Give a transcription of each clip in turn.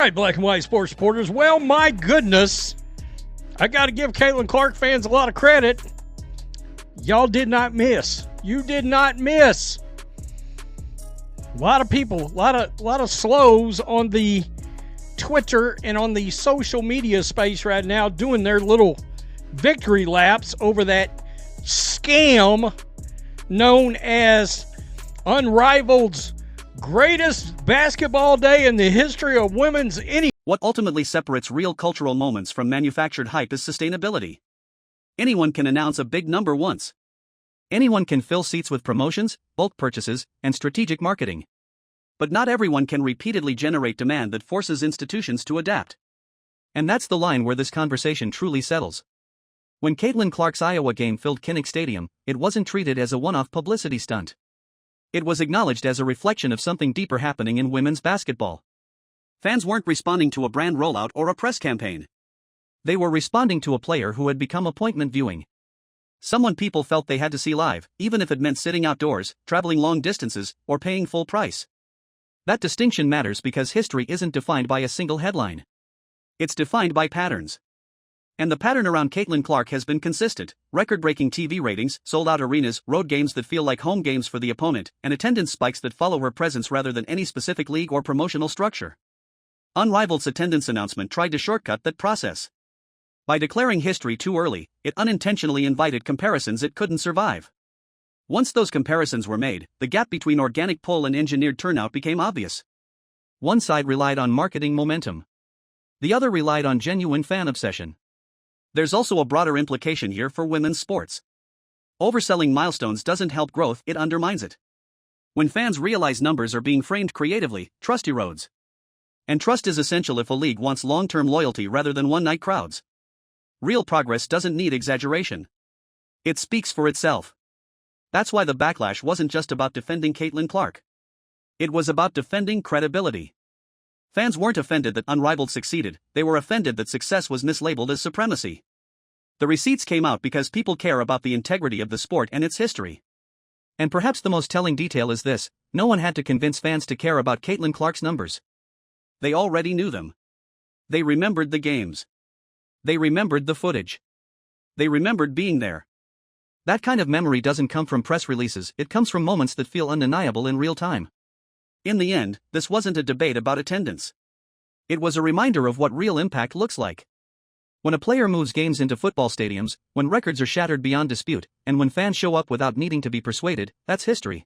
All right, black and white sports supporters. Well, my goodness, I got to give Caitlin Clark fans a lot of credit. Y'all did not miss. You did not miss. A lot of people, a lot of slows on the Twitter and on the social media space right now doing their little victory laps over that scam known as Unrivaled's greatest basketball day in the history of women's any. What ultimately separates real cultural moments from manufactured hype is sustainability. Anyone can announce a big number once. Anyone can fill seats with promotions, bulk purchases, and strategic marketing. But not everyone can repeatedly generate demand that forces institutions to adapt. And that's the line where this conversation truly settles. When Caitlin Clark's Iowa game filled Kinnick Stadium, it wasn't treated as a one-off publicity stunt. It was acknowledged as a reflection of something deeper happening in women's basketball. Fans weren't responding to a brand rollout or a press campaign. They were responding to a player who had become appointment viewing. Someone people felt they had to see live, even if it meant sitting outdoors, traveling long distances, or paying full price. That distinction matters because history isn't defined by a single headline. It's defined by patterns. And the pattern around Caitlin Clark has been consistent: record-breaking TV ratings, sold-out arenas, road games that feel like home games for the opponent, and attendance spikes that follow her presence rather than any specific league or promotional structure. Unrivaled's attendance announcement tried to shortcut that process. By declaring history too early, it unintentionally invited comparisons it couldn't survive. Once those comparisons were made, the gap between organic pull and engineered turnout became obvious. One side relied on marketing momentum. The other relied on genuine fan obsession. There's also a broader implication here for women's sports. Overselling milestones doesn't help growth, it undermines it. When fans realize numbers are being framed creatively, trust erodes. And trust is essential if a league wants long-term loyalty rather than one-night crowds. Real progress doesn't need exaggeration. It speaks for itself. That's why the backlash wasn't just about defending Caitlin Clark. It was about defending credibility. Fans weren't offended that Unrivaled succeeded, they were offended that success was mislabeled as supremacy. The receipts came out because people care about the integrity of the sport and its history. And perhaps the most telling detail is this: no one had to convince fans to care about Caitlin Clark's numbers. They already knew them. They remembered the games. They remembered the footage. They remembered being there. That kind of memory doesn't come from press releases, it comes from moments that feel undeniable in real time. In the end, this wasn't a debate about attendance. It was a reminder of what real impact looks like. When a player moves games into football stadiums, when records are shattered beyond dispute, and when fans show up without needing to be persuaded, that's history.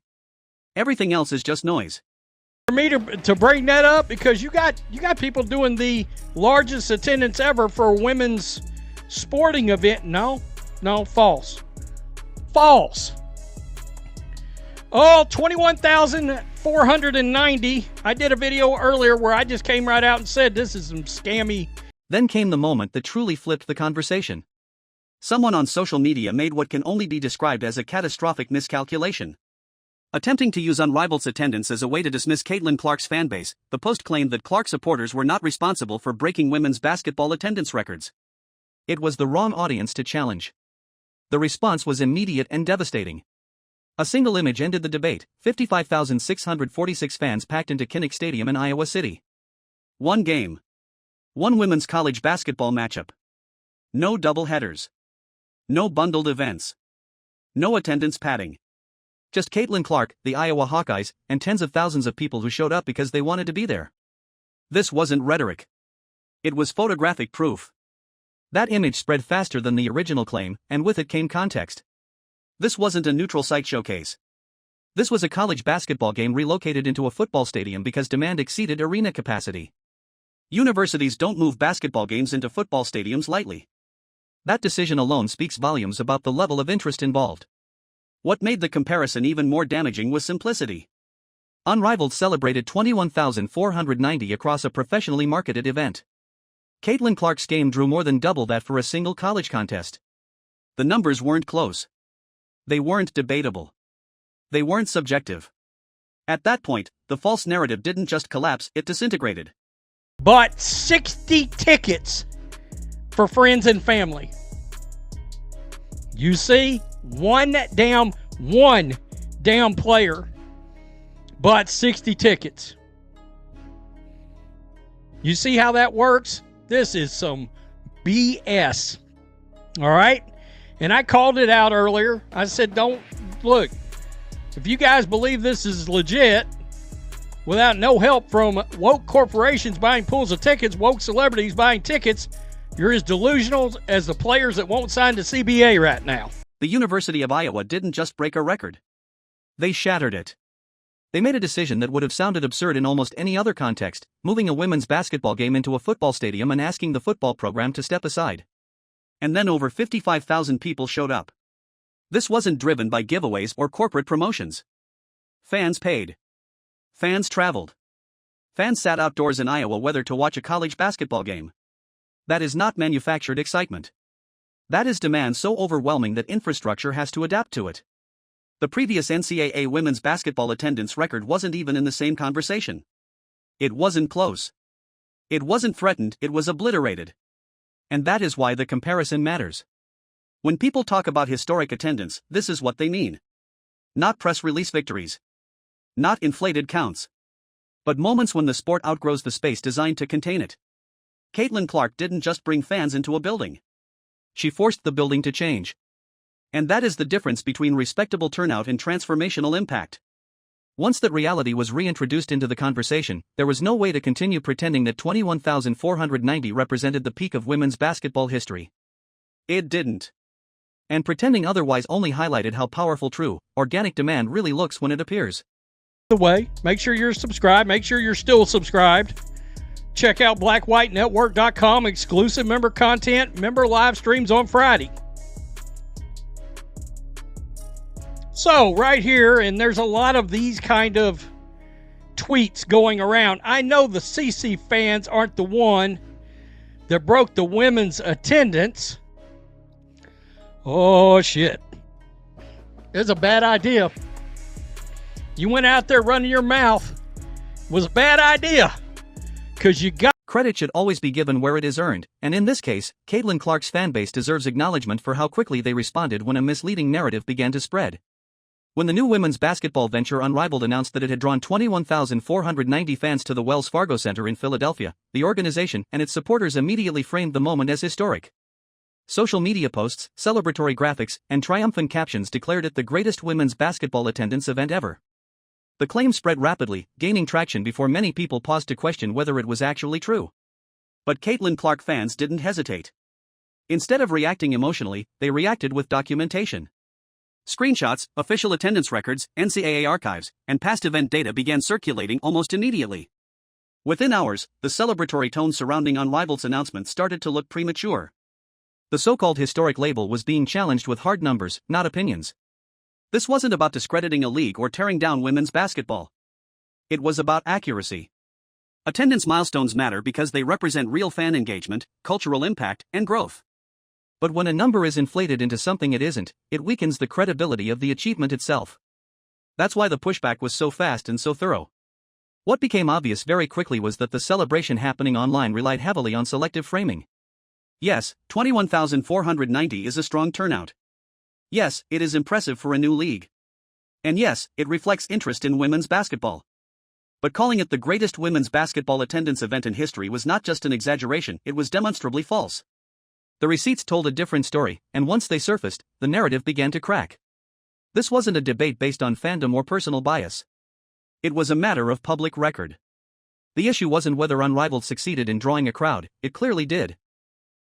Everything else is just noise. For me to bring that up, because you got people doing the largest attendance ever for a women's sporting event. No, false. False. Oh, 21,490. I did a video earlier where I just came right out and said this is some scammy. Then came the moment that truly flipped the conversation. Someone on social media made what can only be described as a catastrophic miscalculation. Attempting to use Unrivaled's attendance as a way to dismiss Caitlin Clark's fanbase, the post claimed that Clark supporters were not responsible for breaking women's basketball attendance records. It was the wrong audience to challenge. The response was immediate and devastating. A single image ended the debate: 55,646 fans packed into Kinnick Stadium in Iowa City. One game. One women's college basketball matchup. No doubleheaders. No bundled events. No attendance padding. Just Caitlin Clark, the Iowa Hawkeyes, and tens of thousands of people who showed up because they wanted to be there. This wasn't rhetoric. It was photographic proof. That image spread faster than the original claim, and with it came context. This wasn't a neutral site showcase. This was a college basketball game relocated into a football stadium because demand exceeded arena capacity. Universities don't move basketball games into football stadiums lightly. That decision alone speaks volumes about the level of interest involved. What made the comparison even more damaging was simplicity. Unrivaled celebrated 21,490 across a professionally marketed event. Caitlin Clark's game drew more than double that for a single college contest. The numbers weren't close. They weren't debatable. They weren't subjective. At that point, the false narrative didn't just collapse, it disintegrated. But 60 tickets for friends and family. You see, one damn player bought 60 tickets. You see how that works? This is some BS. All right? And I called it out earlier. I said, don't look. If you guys believe this is legit, without no help from woke corporations buying pools of tickets, woke celebrities buying tickets, you're as delusional as the players that won't sign to CBA right now. The University of Iowa didn't just break a record. They shattered it. They made a decision that would have sounded absurd in almost any other context, moving a women's basketball game into a football stadium and asking the football program to step aside. And then over 55,000 people showed up. This wasn't driven by giveaways or corporate promotions. Fans paid. Fans traveled. Fans sat outdoors in Iowa weather to watch a college basketball game. That is not manufactured excitement. That is demand so overwhelming that infrastructure has to adapt to it. The previous NCAA women's basketball attendance record wasn't even in the same conversation. It wasn't close. It wasn't threatened, it was obliterated. And that is why the comparison matters. When people talk about historic attendance, this is what they mean. Not press release victories. Not inflated counts. But moments when the sport outgrows the space designed to contain it. Caitlin Clark didn't just bring fans into a building. She forced the building to change. And that is the difference between respectable turnout and transformational impact. Once that reality was reintroduced into the conversation, there was no way to continue pretending that 21,490 represented the peak of women's basketball history. It didn't. And pretending otherwise only highlighted how powerful true, organic demand really looks when it appears. By the way, make sure you're subscribed. Make sure you're still subscribed. Check out blackwhitenetwork.com, exclusive member content, member live streams on Friday. So, right here, and there's a lot of these kind of tweets going around. I know the CC fans aren't the one that broke the women's attendance. Oh, shit. It's a bad idea. You went out there running your mouth. It was a bad idea. Because you got... Credit should always be given where it is earned, and in this case, Caitlin Clark's fanbase deserves acknowledgement for how quickly they responded when a misleading narrative began to spread. When the new women's basketball venture Unrivaled announced that it had drawn 21,490 fans to the Wells Fargo Center in Philadelphia, the organization and its supporters immediately framed the moment as historic. Social media posts, celebratory graphics, and triumphant captions declared it the greatest women's basketball attendance event ever. The claim spread rapidly, gaining traction before many people paused to question whether it was actually true. But Caitlin Clark fans didn't hesitate. Instead of reacting emotionally, they reacted with documentation. Screenshots, official attendance records, NCAA archives, and past event data began circulating almost immediately. Within hours, the celebratory tone surrounding Unrivaled's announcement started to look premature. The so-called historic label was being challenged with hard numbers, not opinions. This wasn't about discrediting a league or tearing down women's basketball. It was about accuracy. Attendance milestones matter because they represent real fan engagement, cultural impact, and growth. But when a number is inflated into something it isn't, it weakens the credibility of the achievement itself. That's why the pushback was so fast and so thorough. What became obvious very quickly was that the celebration happening online relied heavily on selective framing. Yes, 21,490 is a strong turnout. Yes, it is impressive for a new league. And yes, it reflects interest in women's basketball. But calling it the greatest women's basketball attendance event in history was not just an exaggeration, it was demonstrably false. The receipts told a different story, and once they surfaced, the narrative began to crack. This wasn't a debate based on fandom or personal bias. It was a matter of public record. The issue wasn't whether Unrivaled succeeded in drawing a crowd, it clearly did.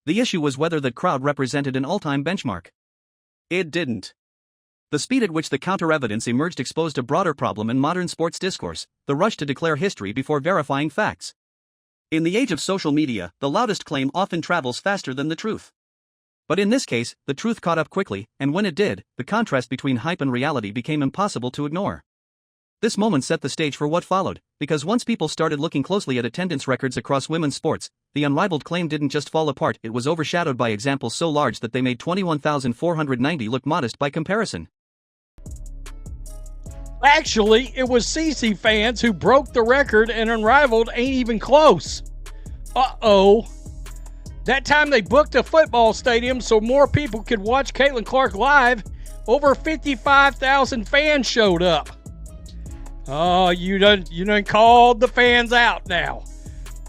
The issue was whether that crowd represented an all-time benchmark. It didn't. The speed at which the counter-evidence emerged exposed a broader problem in modern sports discourse, the rush to declare history before verifying facts. In the age of social media, the loudest claim often travels faster than the truth. But in this case, the truth caught up quickly, and when it did, the contrast between hype and reality became impossible to ignore. This moment set the stage for what followed, because once people started looking closely at attendance records across women's sports, the Unrivaled claim didn't just fall apart, it was overshadowed by examples so large that they made 21,490 look modest by comparison. Actually, it was CC fans who broke the record, and Unrivaled ain't even close. Uh-oh. That time they booked a football stadium so more people could watch Caitlin Clark live, over 55,000 fans showed up. Oh, you done called the fans out now.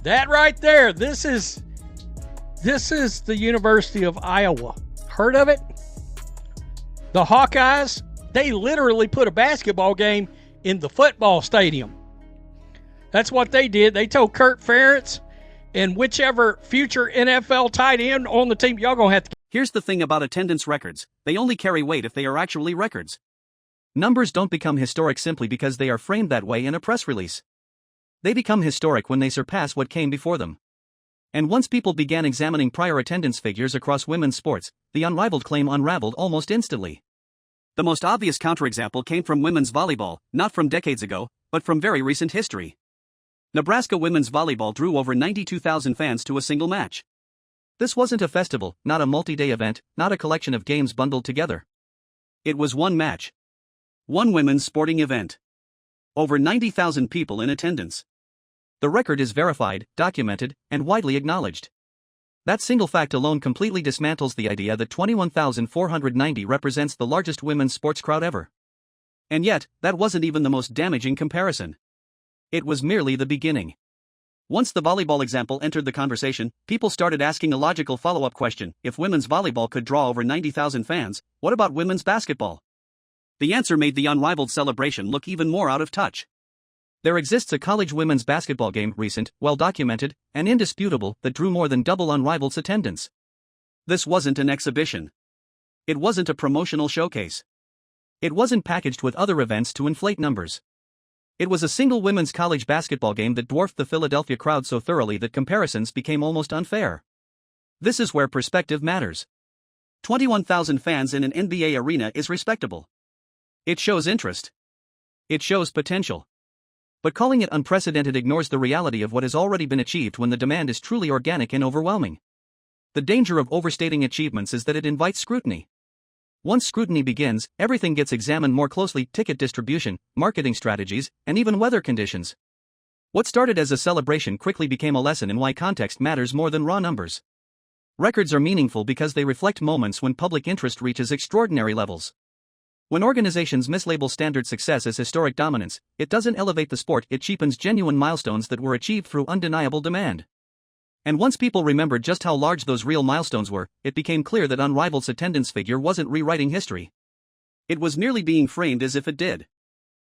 That right there, this is the University of Iowa. Heard of it? The Hawkeyes, they literally put a basketball game in the football stadium. That's what they did. They told Kurt Ferentz and whichever future NFL tight end on the team, y'all gonna have to. Here's the thing about attendance records. They only carry weight if they are actually records. Numbers don't become historic simply because they are framed that way in a press release. They become historic when they surpass what came before them. And once people began examining prior attendance figures across women's sports, the Unrivaled claim unraveled almost instantly. The most obvious counterexample came from women's volleyball, not from decades ago, but from very recent history. Nebraska women's volleyball drew over 92,000 fans to a single match. This wasn't a festival, not a multi-day event, not a collection of games bundled together. It was one match. One women's sporting event. Over 90,000 people in attendance. The record is verified, documented, and widely acknowledged. That single fact alone completely dismantles the idea that 21,490 represents the largest women's sports crowd ever. And yet, that wasn't even the most damaging comparison. It was merely the beginning. Once the volleyball example entered the conversation, people started asking a logical follow-up question: if women's volleyball could draw over 90,000 fans, what about women's basketball? The answer made the Unrivaled celebration look even more out of touch. There exists a college women's basketball game, recent, well-documented, and indisputable, that drew more than double Unrivaled's attendance. This wasn't an exhibition. It wasn't a promotional showcase. It wasn't packaged with other events to inflate numbers. It was a single women's college basketball game that dwarfed the Philadelphia crowd so thoroughly that comparisons became almost unfair. This is where perspective matters. 21,000 fans in an NBA arena is respectable. It shows interest. It shows potential. But calling it unprecedented ignores the reality of what has already been achieved when the demand is truly organic and overwhelming. The danger of overstating achievements is that it invites scrutiny. Once scrutiny begins, everything gets examined more closely: ticket distribution, marketing strategies, and even weather conditions. What started as a celebration quickly became a lesson in why context matters more than raw numbers. Records are meaningful because they reflect moments when public interest reaches extraordinary levels. When organizations mislabel standard success as historic dominance, it doesn't elevate the sport, it cheapens genuine milestones that were achieved through undeniable demand. And once people remembered just how large those real milestones were, it became clear that Unrivaled's attendance figure wasn't rewriting history. It was merely being framed as if it did.